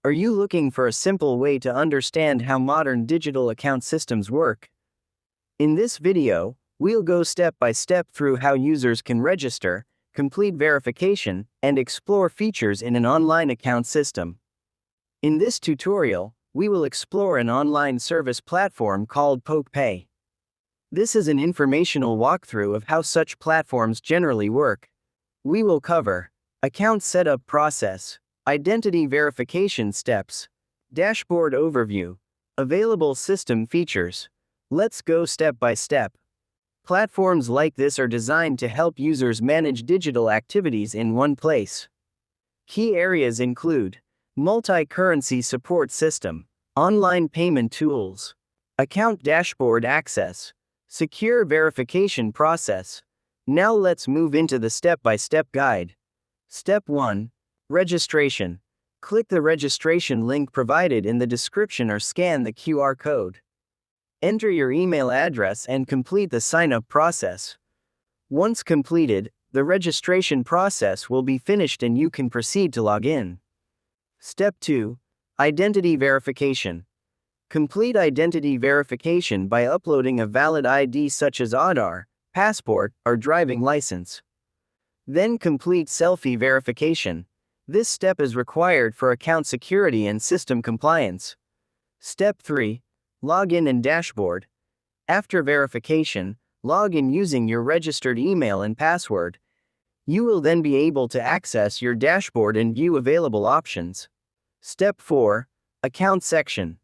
Are you looking for a simple way to understand how modern digital account systems work? In this video, we'll go step by step through how users can register, complete verification, and explore features in an online account system. In this tutorial, we will explore an online service platform called PokePay. This is an informational walkthrough of how such platforms generally work. We will cover account setup process, identity verification steps, dashboard overview, available system features. Let's go step by step. Platforms like this are designed to help users manage digital activities in one place. Key areas include multi-currency support system, online payment tools, account dashboard access, secure verification process. Now let's move into the step-by-step guide. Step 1. Registration. Click the registration link provided in the description or scan the QR code. Enter your email address and complete the sign-up process. Once completed, the registration process will be finished and you can proceed to log in. Step 2. Identity verification. Complete identity verification by uploading a valid ID such as Aadhaar, passport, or driving license. Then complete selfie verification. This step is required for account security and system compliance. Step 3. Login and dashboard. After verification, log in using your registered email and password. You will then be able to access your dashboard and view available options. Step 4. Account section.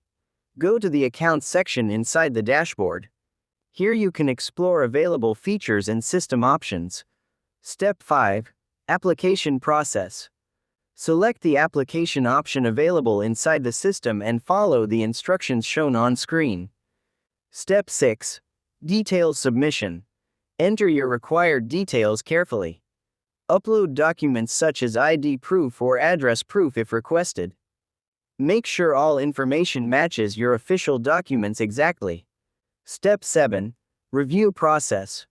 Go to the account section inside the dashboard. Here you can explore available features and system options. Step 5. Application process. Select the application option available inside the system and follow the instructions shown on screen. Step 6. Details submission. Enter your required details carefully. Upload documents such as ID proof or address proof if requested. Make sure all information matches your official documents exactly. Step 7. Review process.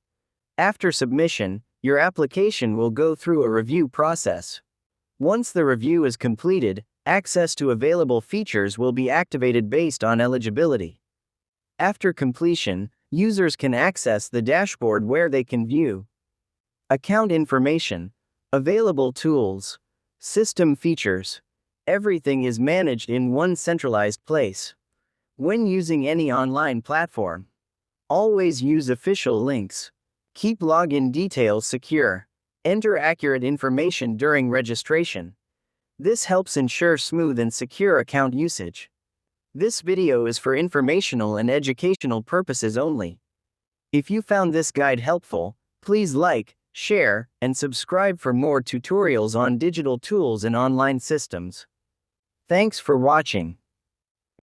After submission, your application will go through a review process. Once the review is completed, access to available features will be activated based on eligibility. After completion, users can access the dashboard where they can view account information, available tools, system features. Everything is managed in one centralized place. When using any online platform, always use official links. Keep login details secure. Enter accurate information during registration. This helps ensure smooth and secure account usage. This video is for informational and educational purposes only. If you found this guide helpful, please like, share, and subscribe for more tutorials on digital tools and online systems. Thanks for watching.